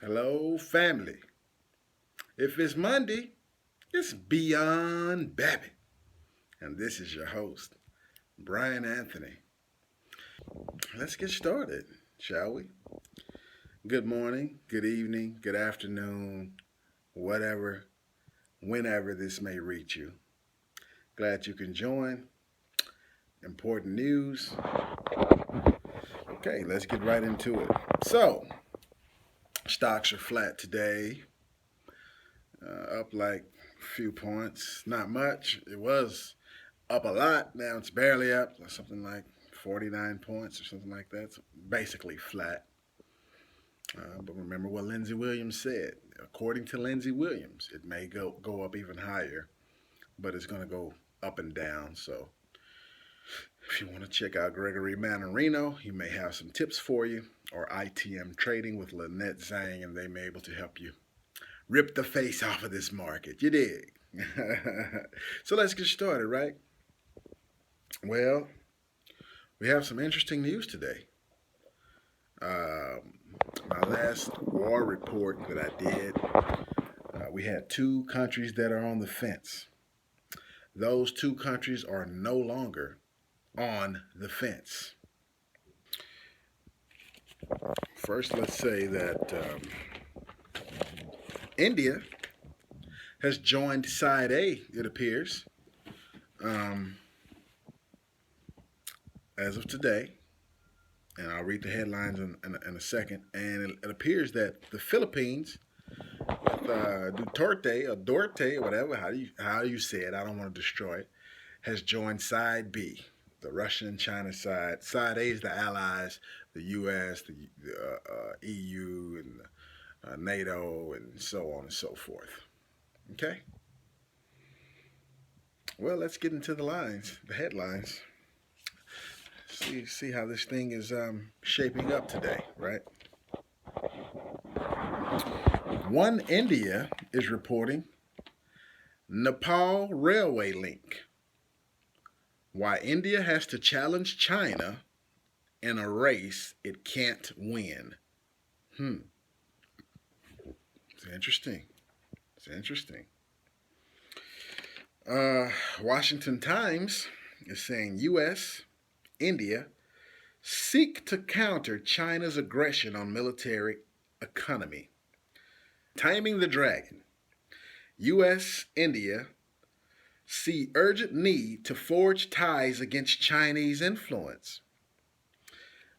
Hello, family. If it's Monday, it's Beyond Babbitt. And this is your host, Brian Anthony. Let's get started, shall we? Good morning, good evening, good afternoon, whatever, whenever this may reach you. Glad you can join. Important news. Okay, let's get right into it. So, stocks are flat today, up like a few points. Not much. It was up a lot. Now it's barely up, something like 49 points or something like that. So basically flat. But remember what Lindsey Williams said. According to Lindsey Williams, it may go up even higher, but it's going to go up and down. So if you want to check out Gregory Mannarino, he may have some tips for you, or ITM Trading with Lynette Zhang, and they may be able to help you rip the face off of this market. You dig? So let's get started, right? Well, we have some interesting news today. My last war report that I did, we had two countries that are on the fence. Those two countries are no longer on the fence. First, let's say that India has joined side A, it appears, as of today. And I'll read the headlines in a second. And it appears that the Philippines, Duterte or Dorte, whatever, how you say it, I don't want to destroy it, has joined side B, the Russian and China side. Side A is the allies, the U.S., the EU, and NATO, and so on and so forth. Okay? Well, let's get into the headlines. See how this thing is shaping up today, right? One India is reporting Nepal railway link. Why India has to challenge China in a race it can't win. It's interesting. It's interesting. Washington Times is saying U.S., India seek to counter China's aggression on military economy. Timing the dragon. U.S., India see urgent need to forge ties against Chinese influence.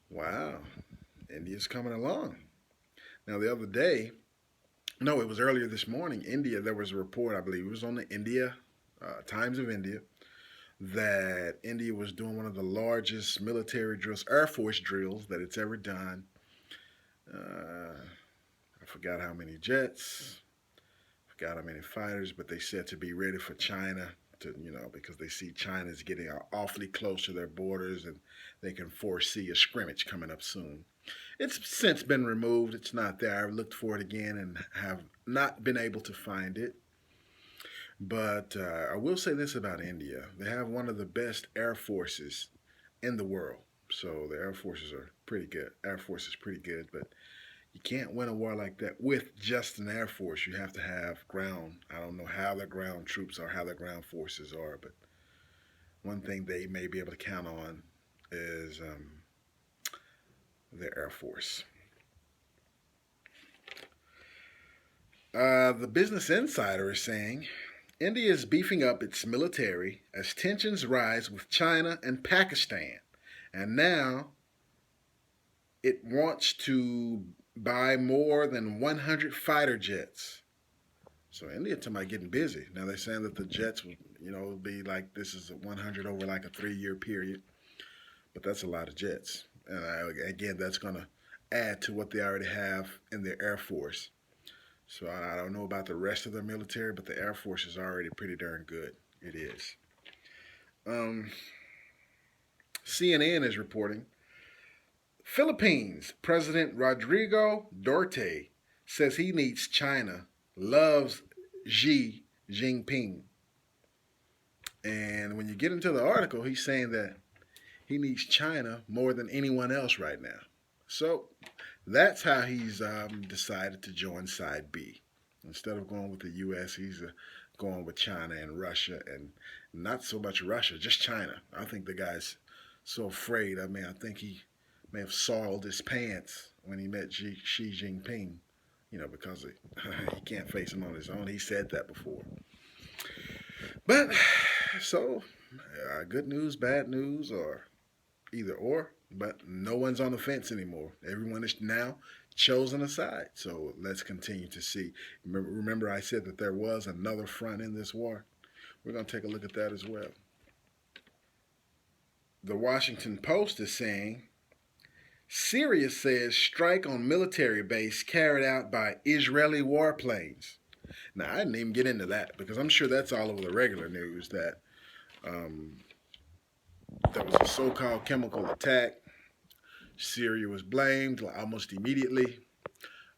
Wow, India's coming along. Now, the other day, no, it was earlier this morning, India, there was a report, I believe it was on the Times of India, that India was doing one of the largest military drills, Air Force drills that it's ever done. I forgot how many jets, forgot how many fighters, but they said to be ready for China because they see China's getting awfully close to their borders and they can foresee a scrimmage coming up soon. It's since been removed. It's not there. I've looked for it again and have not been able to find it. But I will say this about India. They have one of the best air forces in the world. So the air forces are pretty good. Air Force is pretty good, but you can't win a war like that with just an air force. You have to have ground. I don't know how the ground troops are, how the ground forces are, but one thing they may be able to count on is their air force. The Business Insider is saying India is beefing up its military as tensions rise with China and Pakistan. And now it wants to buy more than 100 fighter jets. So India talking about getting busy. Now they're saying that the jets will be like this is 100 over like a 3-year period. But that's a lot of jets. And again, that's going to add to what they already have in their Air Force. So I don't know about the rest of the military, but the Air Force is already pretty darn good. It is. CNN is reporting Philippines President Rodrigo Duterte says he needs China, loves Xi Jinping. And when you get into the article, he's saying that he needs China more than anyone else right now. So That's how he's decided to join side B. Instead of going with the U.S., he's going with China and Russia, and not so much Russia, just China. I think the guy's so afraid. I mean, I think he may have soiled his pants when he met Xi Jinping, because he can't face him on his own. He said that before. But so, good news, bad news, or either or, but no one's on the fence anymore. Everyone is now chosen a side. So let's continue to see. Remember, I said that there was another front in this war. We're going to take a look at that as well. The Washington Post is saying Syria says strike on military base carried out by Israeli warplanes. Now, I didn't even get into that because I'm sure that's all over the regular news that there was a so-called chemical attack. Syria was blamed almost immediately.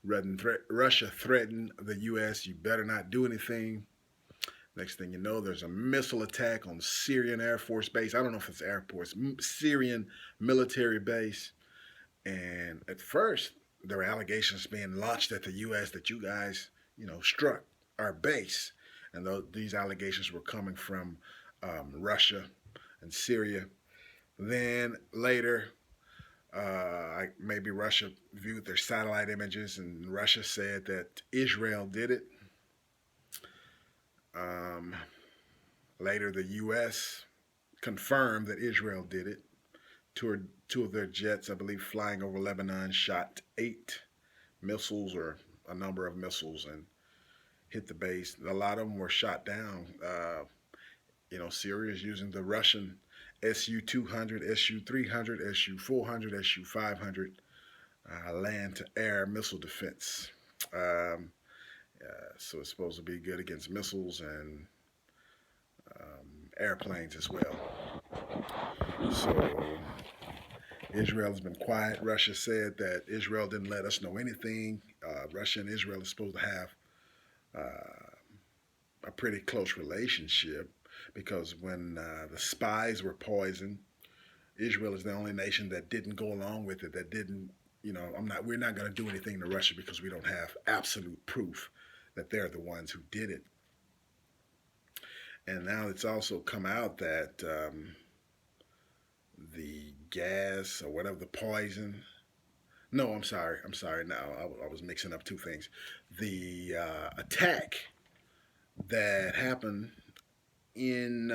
Russia threatened the U.S., you better not do anything. Next thing you know, there's a missile attack on Syrian Air Force base. I don't know if it's Air Force, Syrian military base. And at first, there were allegations being launched at the U.S. that you guys, struck our base. And these allegations were coming from Russia and Syria. Then later, maybe Russia viewed their satellite images, and Russia said that Israel did it. Later, the U.S. confirmed that Israel did it. Two of their jets, I believe, flying over Lebanon, shot 8 missiles or a number of missiles and hit the base. A lot of them were shot down. Syria is using the Russian Su-200, Su-300, Su-400, Su-500 land-to-air missile defense. So it's supposed to be good against missiles and airplanes as well. So Israel has been quiet. Russia said that Israel didn't let us know anything. Russia and Israel are supposed to have a pretty close relationship because when the spies were poisoned, Israel is the only nation that didn't go along with it, that didn't, we're not going to do anything to Russia because we don't have absolute proof that they're the ones who did it. And now it's also come out that the gas or whatever, the poison. No, I'm sorry. Now I was mixing up two things. The attack that happened in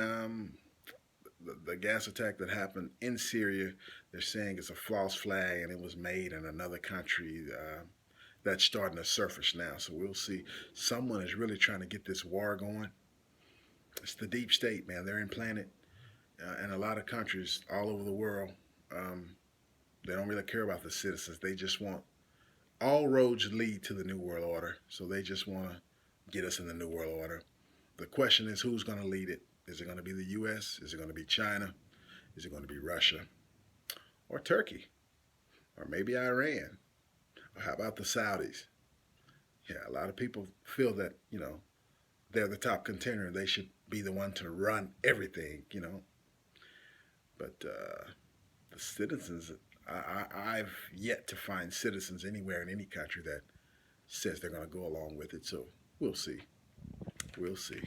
the gas attack that happened in Syria, they're saying it's a false flag and it was made in another country. That's starting to surface now. So we'll see. Someone is really trying to get this war going. It's the deep state, man. They're implanted in a lot of countries all over the world. They don't really care about the citizens. They just want all roads lead to the New World Order. So they just want to get us in the New World Order. The question is, who's going to lead it? Is it going to be the U.S.? Is it going to be China? Is it going to be Russia? Or Turkey? Or maybe Iran? Or how about the Saudis? Yeah, a lot of people feel that, they're the top contender and they should be the one to run everything, But the citizens, I've yet to find citizens anywhere in any country that says they're going to go along with it. So we'll see. We'll see.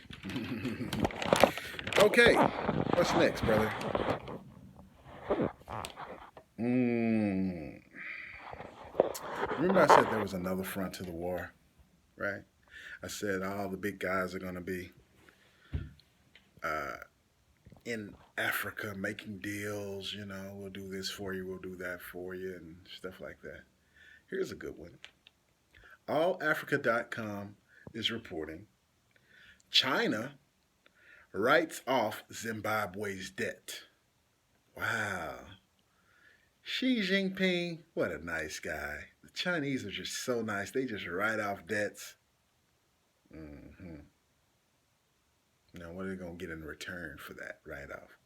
Okay, what's next, brother? Remember I said there was another front to the war, right? I said all the big guys are going to be in Africa making deals, we'll do this for you, we'll do that for you, and stuff like that. Here's a good one. AllAfrica.com is reporting China writes off Zimbabwe's debt. Wow. Xi Jinping, what a nice guy. The Chinese are just so nice. They just write off debts. Now, what are they going to get in return for that write-off?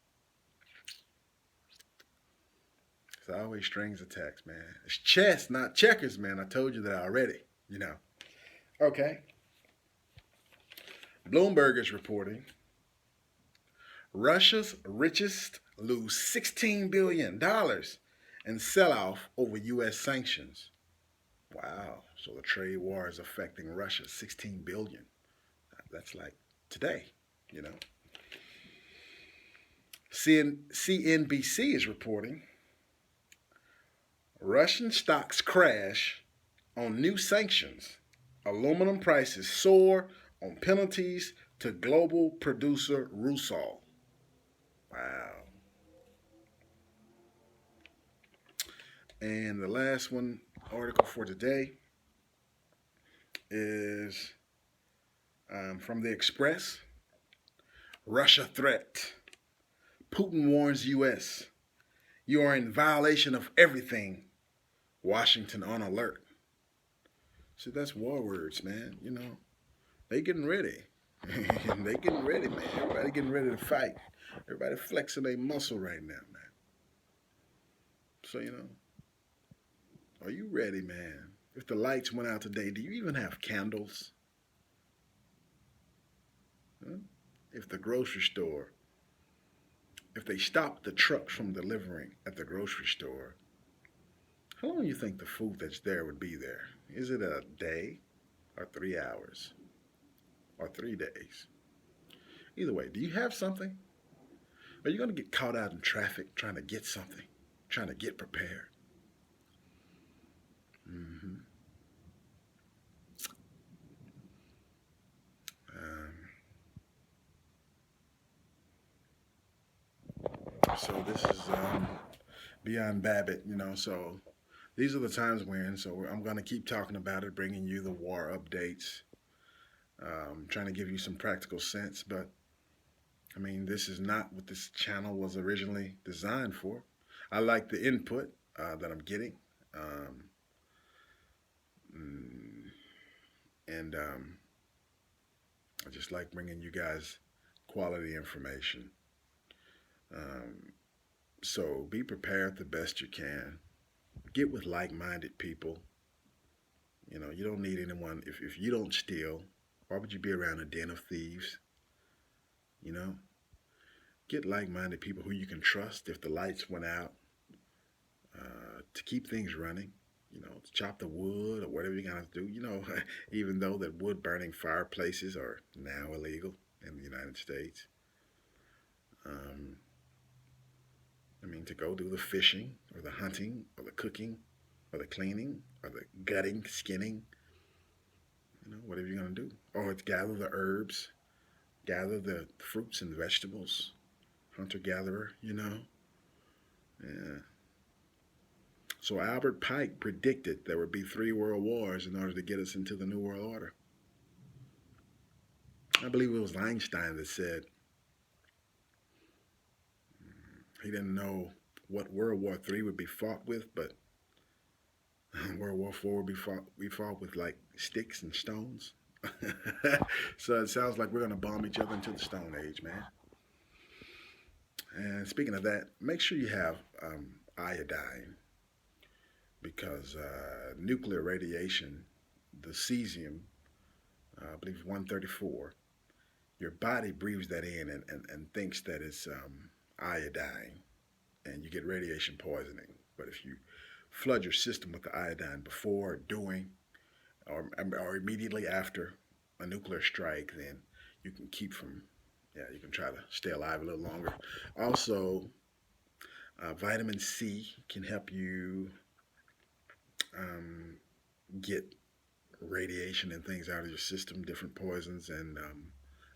It's always strings attached, man. It's chess, not checkers, man. I told you that already, Okay. Bloomberg is reporting Russia's richest lose $16 billion in sell-off over U.S. sanctions. Wow. So the trade war is affecting Russia 16 billion. That's like today, you know. CNBC is reporting Russian stocks crash on new sanctions. Aluminum prices soar on penalties to global producer Rusal. Wow. And the last one article for today is from the Express. Russia threat. Putin warns U.S. You are in violation of everything. Washington on alert. See, that's war words, man. You know, they getting ready. They getting ready, man. Everybody getting ready to fight. Everybody flexing their muscle right now, man. So, you know, are you ready, man? If the lights went out today, do you even have candles? Huh? If the grocery store, if they stopped the trucks from delivering at the grocery store, how long do you think the food that's there would be there? Is it a day or 3 hours or 3 days? Either way, do you have something? Are you going to get caught out in traffic trying to get something, trying to get prepared? Mm-hmm. Um, so this is Beyond Babbitt, you know. So these are the times we're in. So I'm going to keep talking about it, bringing you the war updates, trying to give you some practical sense. But I mean, this is not what this channel was originally designed for. I like the input that I'm getting. Um, mm, and I just like bringing you guys quality information. Um, so be prepared the best you can. Get with like-minded people. You know, you don't need anyone. If you don't steal, why would you be around a den of thieves? You know, get like-minded people who you can trust if the lights went out to keep things running. You know, to chop the wood or whatever you gotta do. You know, even though that wood burning fireplaces are now illegal in the United States. Um, I mean, to go do the fishing or the hunting or the cooking or the cleaning or the gutting, skinning, you know, whatever you're going to do. Or to gather the herbs, gather the fruits and vegetables, hunter gatherer, you know. Yeah. So Albert Pike predicted there would be 3 world wars in order to get us into the New World Order. I believe it was Einstein that said he didn't know what World War III would be fought with, but World War IV we fought with like sticks and stones. So it sounds like we're gonna bomb each other into the Stone Age, man. And speaking of that, make sure you have iodine because nuclear radiation, the cesium, I believe 134, your body breathes that in and thinks that it's iodine, and you get radiation poisoning. But if you flood your system with the iodine before, during, or immediately after a nuclear strike, then you can keep from, yeah, you can try to stay alive a little longer. Also, vitamin C can help you um, get radiation and things out of your system, different poisons, and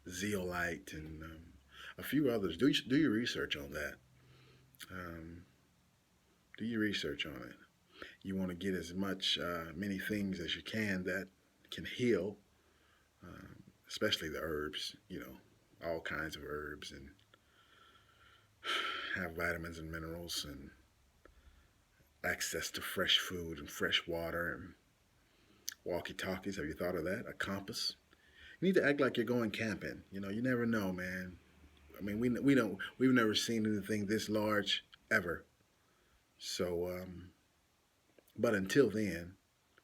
zeolite and a few others. Do your research on that. Um, do your research on it. You want to get as many things as you can that can heal, especially the herbs, you know, all kinds of herbs, and have vitamins and minerals and access to fresh food and fresh water and walkie-talkies. Have you thought of that? A compass. You need to act like you're going camping. You know, you never know, man. I mean, we've never seen anything this large ever. So, but until then,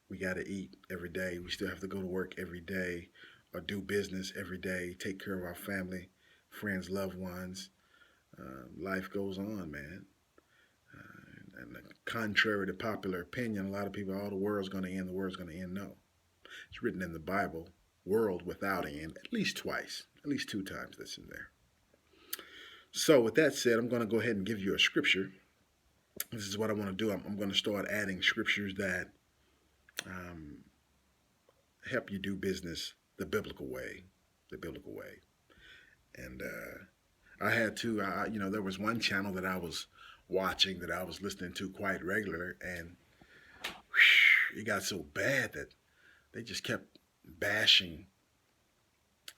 we got to eat every day. We still have to go to work every day or do business every day, take care of our family, friends, loved ones. Life goes on, man. And contrary to popular opinion, a lot of people, oh, the world's going to end, the world's going to end. No. It's written in the Bible, world without end, at least twice, at least 2 times that's in there. So with that said, I'm going to go ahead and give you a scripture. This is what I want to do. I'm going to start adding scriptures that help you do business the biblical way. The biblical way. And I had to, there was one channel that I was watching that I was listening to quite regularly, and it got so bad that they just kept bashing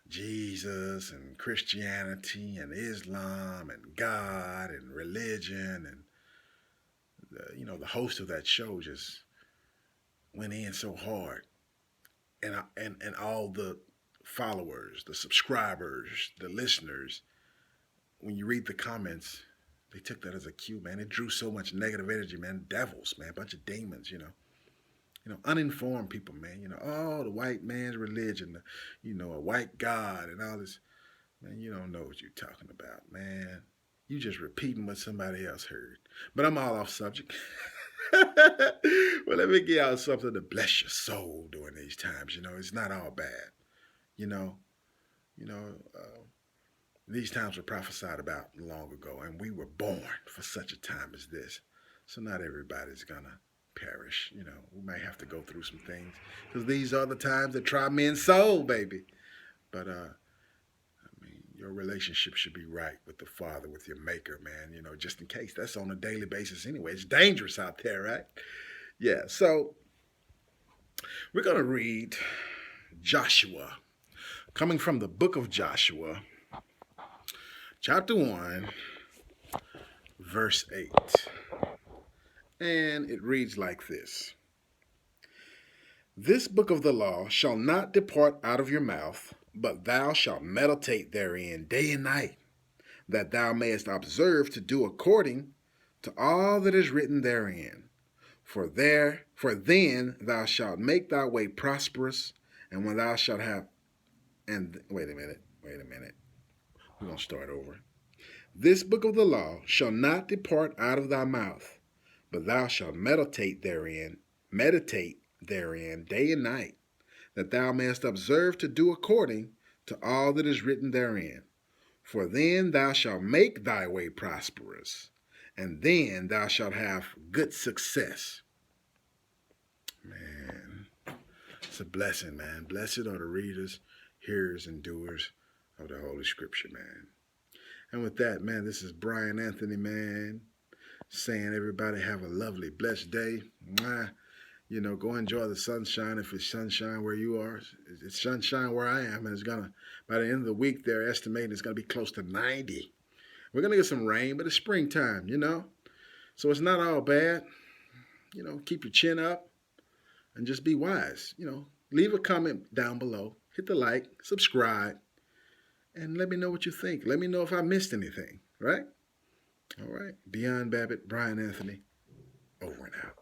Jesus and Christianity and Islam and God and religion, and the host of that show just went in so hard, and all the followers, the subscribers, the listeners, when you read the comments, they took that as a cue, man. It drew so much negative energy, man. Devils, man, a bunch of demons, uninformed people, man. Oh, the white man's religion, a white God and all this. Man, you don't know what you're talking about, man. You just repeating what somebody else heard. But I'm all off subject. Well, let me give y'all something to bless your soul during these times. It's not all bad. These times were prophesied about long ago, and we were born for such a time as this. So not everybody's gonna perish. We might have to go through some things, because these are the times that try men's soul, baby. But your relationship should be right with the Father, with your Maker, man. Just in case. That's on a daily basis anyway. It's dangerous out there, right? Yeah. So we're gonna read Joshua, coming from the book of Joshua, chapter 1, verse 8. And it reads like this. This book of the law shall not depart out of your mouth, but thou shalt meditate therein day and night, that thou mayest observe to do according to all that is written therein. For then thou shalt make thy way prosperous, and when thou shalt have, and wait a minute. We're going to start over. This book of the law shall not depart out of thy mouth, but thou shalt meditate therein day and night, that thou mayest observe to do according to all that is written therein. For then thou shalt make thy way prosperous, and then thou shalt have good success. Man, it's a blessing, man. Blessed are the readers, hearers, and doers of the Holy Scripture, man. And with that, man, this is Brian Anthony, man, saying everybody have a lovely, blessed day. Mwah. Go enjoy the sunshine if it's sunshine where you are. It's sunshine where I am, and it's going to, by the end of the week, they're estimating it's going to be close to 90. We're going to get some rain, but it's springtime, So it's not all bad. Keep your chin up and just be wise. Leave a comment down below. Hit the like, subscribe, and let me know what you think. Let me know if I missed anything, right? All right. Beyond Babbitt, Brian Anthony, over and out.